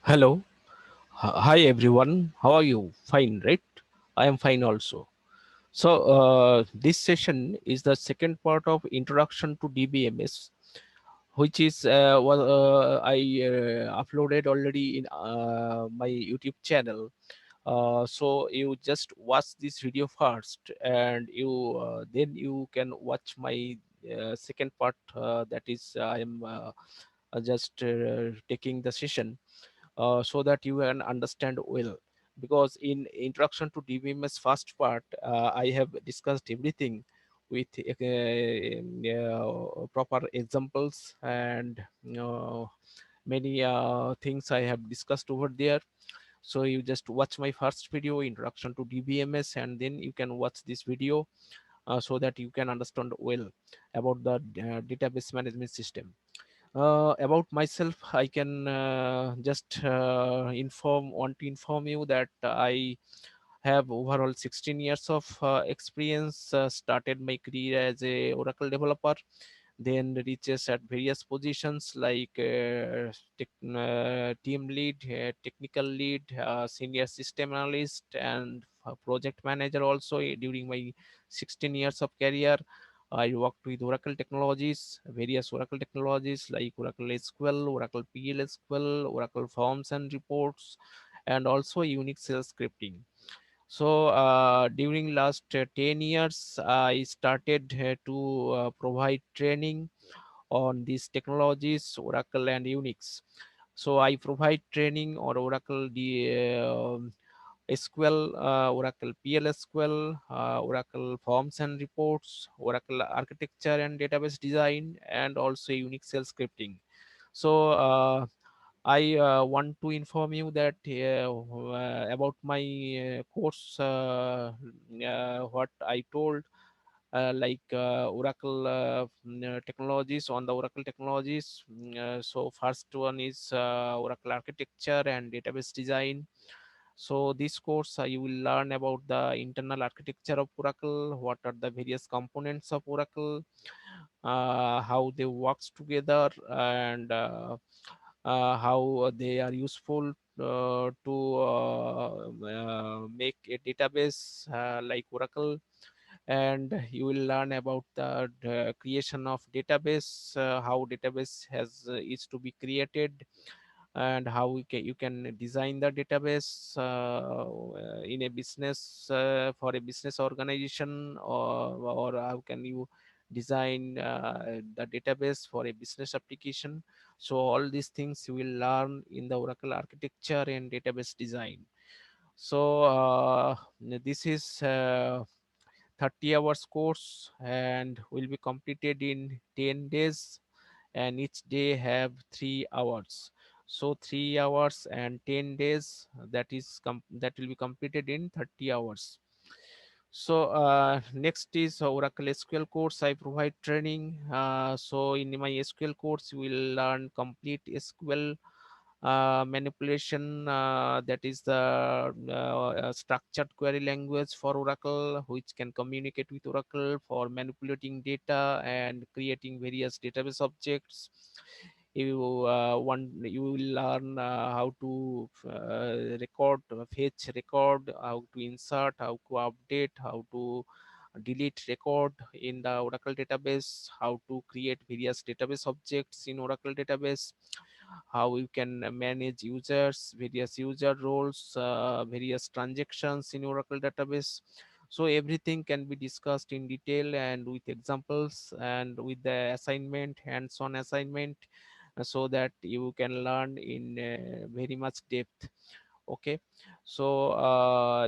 Hello. Hi everyone. How are you? Fine, right? I am fine also. This session is the second part of Introduction to DBMS, which is what I uploaded already in my YouTube channel. So you just watch this video first, and then you can watch my second part. That is, I am just taking the session so that you can understand well, because in introduction to DBMS first part I have discussed everything with proper examples and many things I have discussed over there. So you just watch my first video, introduction to DBMS, and then you can watch this video so that you can understand well about the database management system. About myself, I can just want to inform you that I have overall 16 years of experience. Started my career as a Oracle developer, then reaches at various positions like team lead, technical lead, senior system analyst, and project manager also during my 16 years of career. I worked with Oracle technologies, various Oracle technologies like Oracle SQL, Oracle PLSQL, Oracle Forms and Reports, and also Unix shell scripting. So during last 10 years, I started to provide training on these technologies, Oracle and Unix. So I provide training on Oracle SQL, Oracle PLSQL, Oracle Forms and Reports, Oracle Architecture and Database Design, and also Unix shell scripting. So I want to inform you that about my course, what I told, Oracle technologies, on the Oracle technologies. So first one is Oracle architecture and database design. So this course you will learn about the internal architecture of Oracle, what are the various components of Oracle, how they works together, and how they are useful to make a database like Oracle. And you will learn about the creation of database, how database is to be created, and how you can design the database in a business, for a business organization, or how can you design the database for a business application. So all these things you will learn in the Oracle architecture and database design. So this is 30 hours course and will be completed in 10 days, and each day have 3 hours. So 3 hours and 10 days, that will be completed in 30 hours. So next is Oracle SQL course. I provide training. So in my SQL course, you will learn complete SQL manipulation. That is the structured query language for Oracle, which can communicate with Oracle for manipulating data and creating various database objects. You will learn how to record, fetch record, how to insert, how to update, how to delete record in the Oracle database, how to create various database objects in Oracle database, how you can manage users, various user roles, various transactions in Oracle database. So everything can be discussed in detail and with examples and with the assignment, hands-on assignment, so that you can learn in very much depth. Okay. So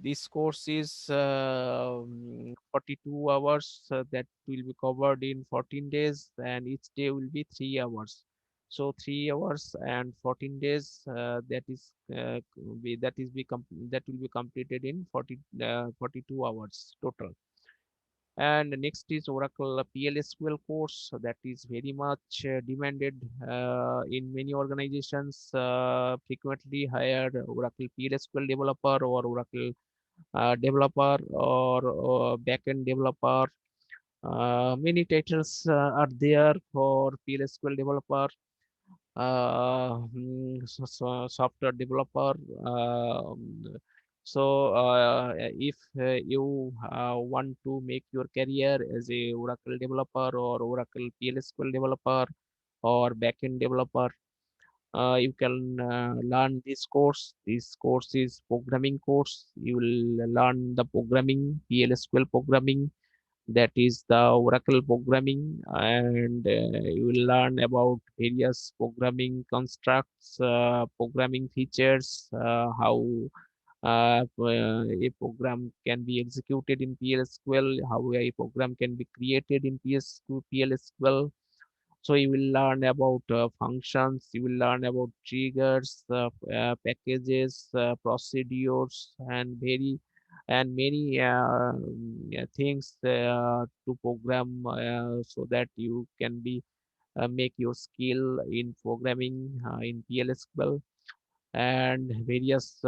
this course is 42 hours, that will be covered in 14 days, and each day will be 3 hours. So 3 hours and 14 days, that will be completed in 42 hours total. And next is Oracle PLSQL course, that is very much demanded in many organizations. Frequently hired Oracle PLSQL developer or Oracle developer or backend developer. Many titles are there for PLSQL developer. software developer. um, if you want to make your career as a Oracle developer or Oracle PLSQL developer or backend developer, you can learn this course. This course is programming course. You will learn the programming, PLSQL programming, that is the Oracle programming, and you will learn about various programming constructs, programming features, how a program can be executed in PLSQL, how a program can be created in PLSQL. So you will learn about functions, you will learn about triggers, packages, procedures, and many things to program, so that you can be make your skill in programming in PLSQL, and various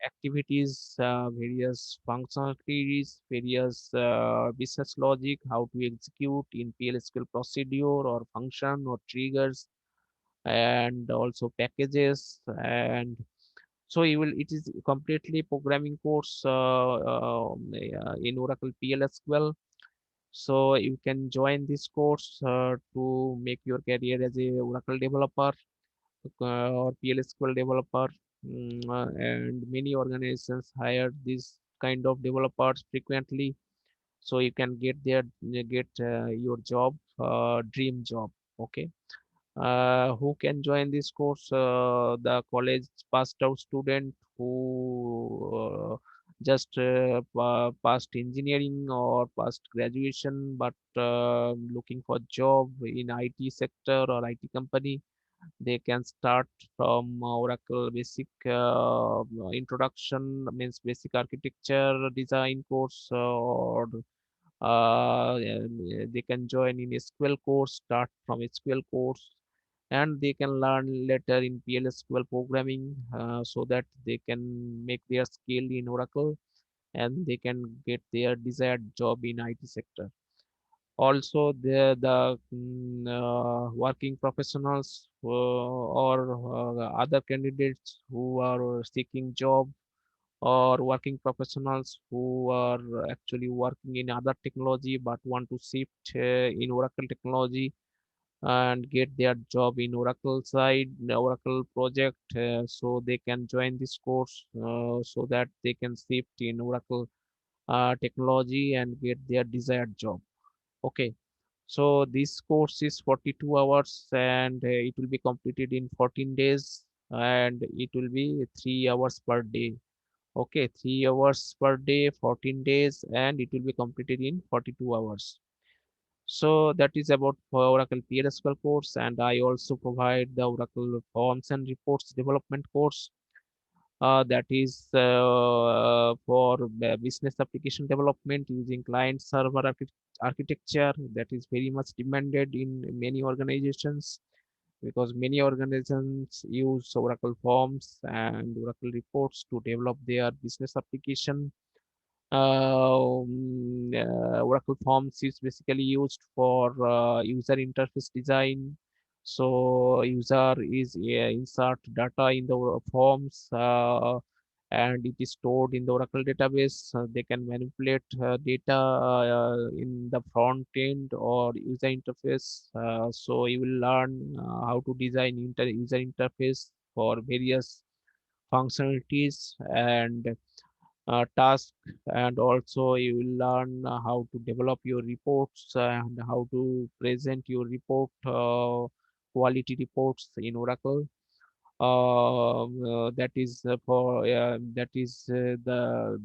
activities, various functionalities, various business logic, how to execute in PLSQL procedure or function or triggers, and also packages. And so you will, it is completely programming course in Oracle PLSQL. So you can join this course to make your career as a Oracle developer or PLSQL developer. And many organizations hire this kind of developers frequently, so you can get your job, dream job. Okay. Who can join this course? The college passed out student who just passed engineering or passed graduation, but looking for job in IT sector or IT company. They can start from Oracle basic introduction, means basic architecture design course, or they can join in SQL course, start from SQL course, and they can learn later in PLSQL programming, so that they can make their skill in Oracle, and they can get their desired job in IT sector. Also, the working professionals or other candidates who are seeking job, or working professionals who are actually working in other technology but want to shift in Oracle technology and get their job in Oracle side, Oracle project, so they can join this course, so that they can shift in Oracle technology and get their desired job. Okay. So this course is 42 hours, and it will be completed in 14 days, and it will be 3 hours per day. Okay, 3 hours per day, 14 days, and it will be completed in 42 hours. So that is about for Oracle PLSQL course, and I also provide the Oracle Forms and Reports Development course. That is for business application development using client server architecture. That is very much demanded in many organizations, because many organizations use Oracle Forms and Oracle Reports to develop their business application. Oracle Forms is basically used for user interface design. So user is insert data in the forms, and it is stored in the Oracle database. They can manipulate data in the front end or user interface. So you will learn how to design user interface for various functionalities and task, and also you will learn how to develop your reports and how to present your report, quality reports in Oracle. That is the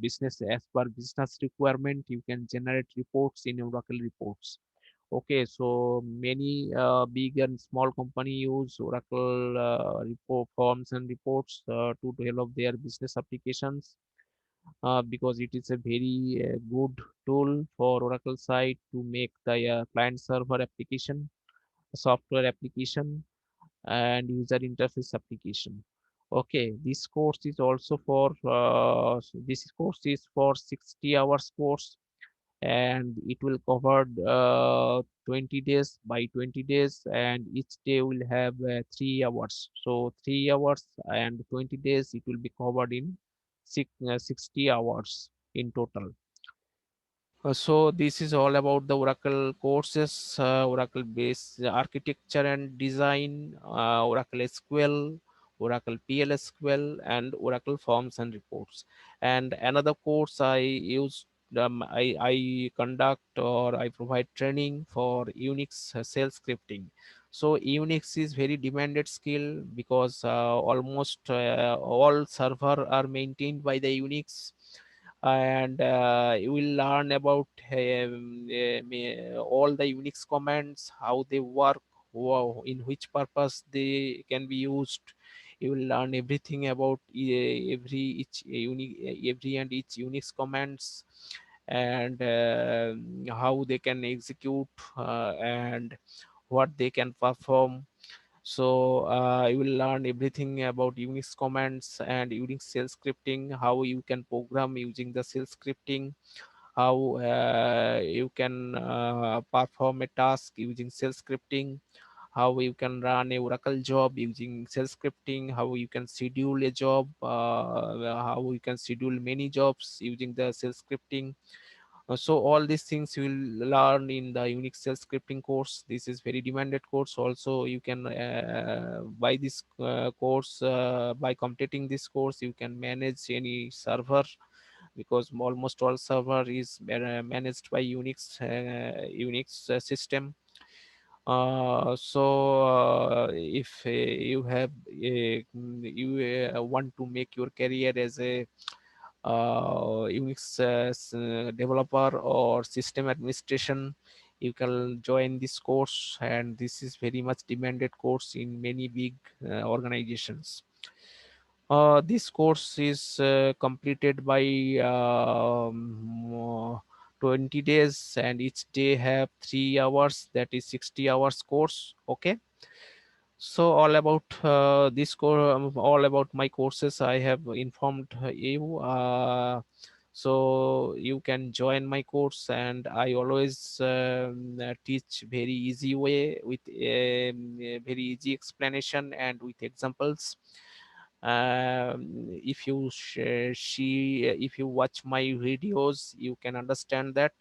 business, as per business requirement you can generate reports in Oracle reports. Okay, so many big and small company use Oracle report forms and reports to develop their business applications, because it is a very good tool for Oracle side to make the client server application, software application, and user interface application. Okay, this course is also for this course is for 60 hours course, and it will cover 20 days by 20 days, and each day will have 3 hours. So 3 hours and 20 days, it will be covered in 60 hours in total. So this is all about the Oracle courses, Oracle based architecture and design, Oracle SQL, Oracle PLSQL, and Oracle Forms and Reports. And another course I use, I conduct or I provide training for Unix shell scripting. So Unix is very demanded skill because almost all server are maintained by the Unix, and you will learn about all the Unix commands, how they work, in which purpose they can be used. You will learn everything about every and each Unix commands, and how they can execute, and what they can perform. So you will learn everything about Unix commands and Unix shell scripting, how you can program using the shell scripting, how you can perform a task using shell scripting, how you can run a Oracle job using shell scripting, how you can schedule a job, how you can schedule many jobs using the shell scripting. So all these things you will learn in the Unix shell scripting course. This is very demanded course. Also, you can buy this course. By completing this course, you can manage any server, because almost all server is managed by Unix system. If you have you want to make your career as a Unix developer or system administration, you can join this course, and this is very much demanded course in many big organizations. This course is completed by 20 days, and each day have 3 hours, that is 60 hours course. Okay. So all about this course, all about my courses I have informed you. So you can join my course, and I always teach very easy way, with a very easy explanation and with examples. If you if you watch my videos, you can understand that.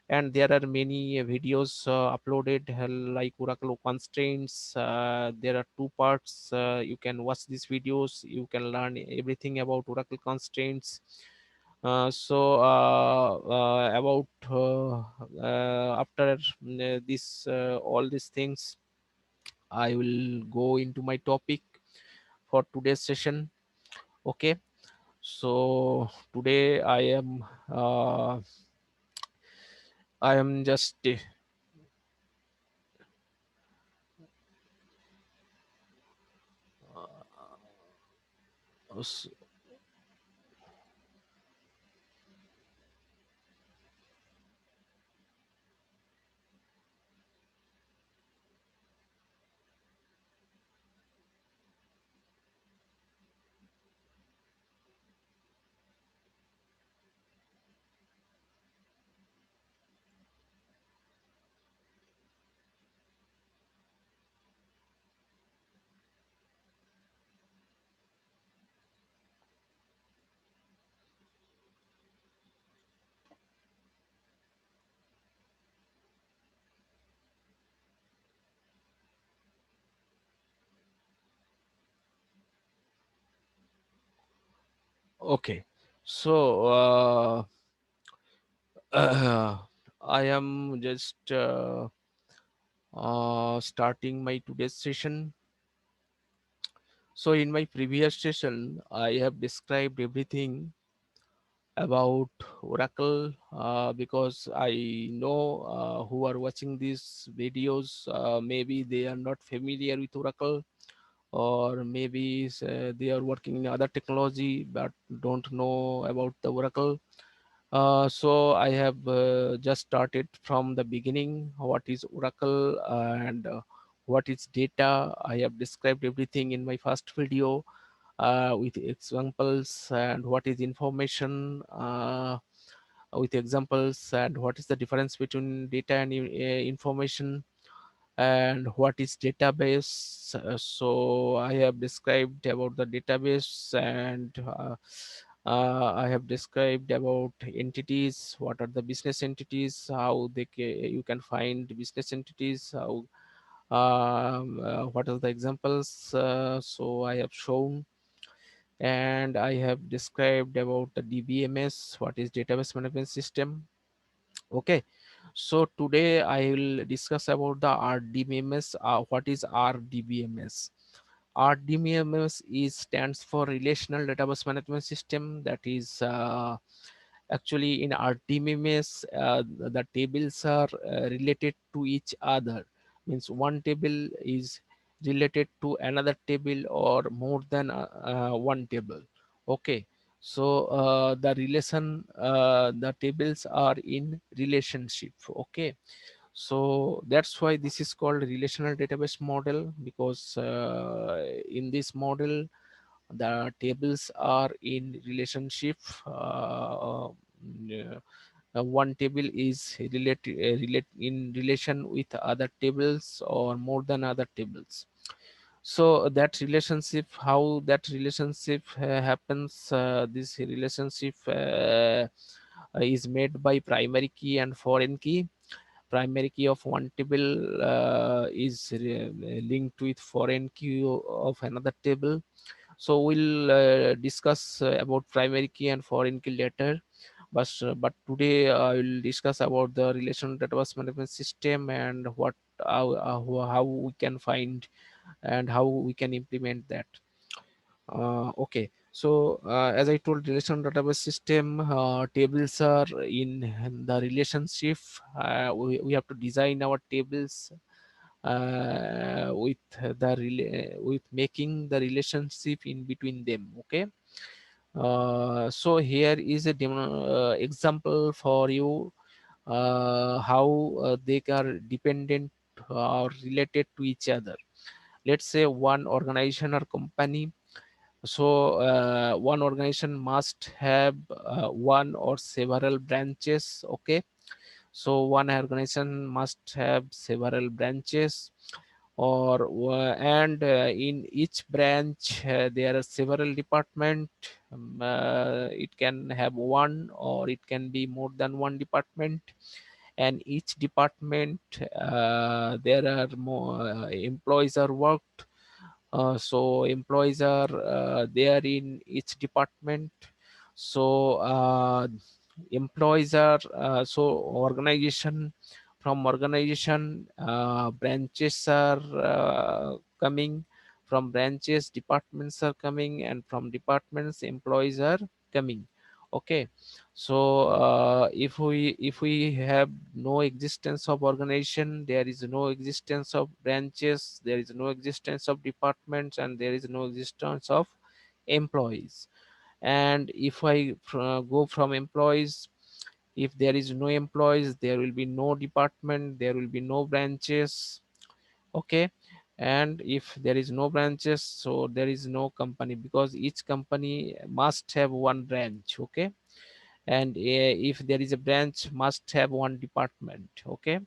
And there are many videos uploaded, like Oracle constraints. There are two parts. You can watch these videos, you can learn everything about Oracle constraints. About after this all these things, I will go into my topic for today's session. Okay. So today uh, I am just s- okay. So I am just starting my today's session. So in my previous session, I have described everything about Oracle, because I know who are watching these videos, maybe they are not familiar with Oracle, or maybe they are working in other technology but don't know about the Oracle. So I have just started from the beginning. What is Oracle, and what is data? I have described everything in my first video with examples, and what is information. with examples, and what is the difference between data and information, and what is database. So I have described about the database, and I have described about entities, what are the business entities, how you can find business entities, how what are the examples. So I have shown, and I have described about the DBMS, what is database management system. Okay, so today I will discuss about the RDBMS. What is RDBMS? RDBMS is stands for Relational Database Management System. That is actually in RDBMS, the tables are related to each other. Means one table is related to another table or more than one table. Okay, so the tables are in relationship. Okay, so that's why this is called relational database model, because in this model the tables are in relationship. One table is in relation with other tables or more than other tables. So that relationship, how that relationship happens, this relationship is made by primary key and foreign key. Primary key of one table is linked with foreign key of another table. So we'll discuss about primary key and foreign key later. But today I will discuss about the relational database management system, and how we can find and how we can implement that. Okay, so as I told, relational database system, tables are in the relationship. We have to design our tables with making the relationship in between them. Okay, so here is a example for you, how they are dependent or related to each other. Let's say one organization or company. So one organization must have one or several branches. Okay, so one organization must have several branches, and in each branch there are several department. It can have one or it can be more than one department, and each department there are more employees are worked. So employees are there in each department. So employees are so organization from organization, branches are coming, from branches departments are coming, and from departments employees are coming. Okay, so if we have no existence of organization, there is no existence of branches, there is no existence of departments, and there is no existence of employees. And if go from employees, if there is no employees, there will be no department, there will be no branches. Okay, and if there is no branches, so there is no company, because each company must have one branch. Okay, and if there is a branch, must have one department. Okay,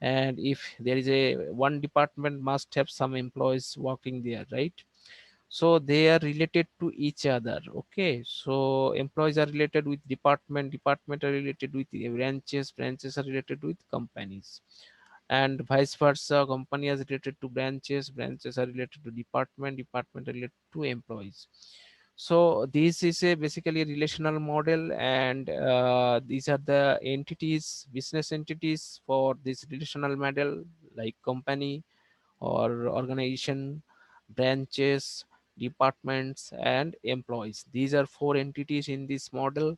and if there is a one department, must have some employees working there, right? So they are related to each other. Okay, so employees are related with department are related with branches are related with companies, and vice versa. Company is related to branches are related to department are related to employees. So this is a basically relational model, and these are the entities, business entities for this relational model, like company or organization, branches, departments, and employees. These are four entities in this model.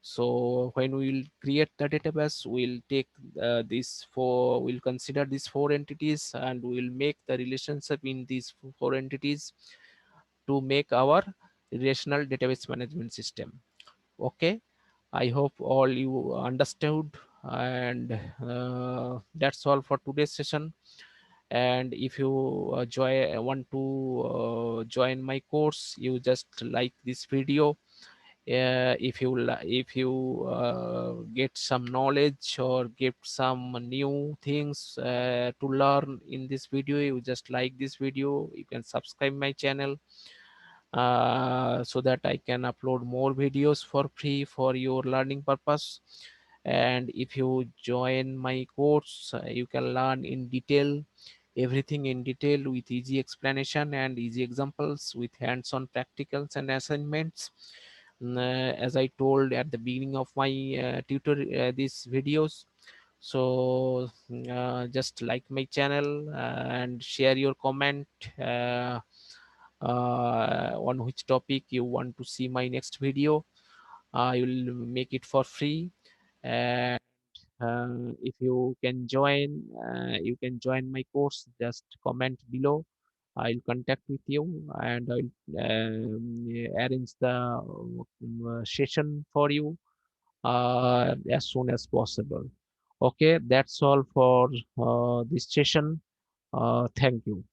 So when we will create the database, we'll take we'll consider these four entities, and we'll make the relationship in these four entities to make our relational database management system. Okay, I hope all you understood, and that's all for today's session. And if you want to join my course, you just like this video if you get some knowledge or get some new things to learn in this video, you just like this video, you can subscribe my channel so that I can upload more videos for free for your learning purpose. And if you join my course, you can learn in detail, everything in detail, with easy explanation and easy examples, with hands-on practicals and assignments. As I told at the beginning of my these videos. So just like my channel and share your comment uh, on which topic you want to see my next video. I will make it for free. And if you can join, you can join my course. Just comment below. I'll contact with you and I'll arrange the session for you as soon as possible. Okay, that's all for this session. Thank you.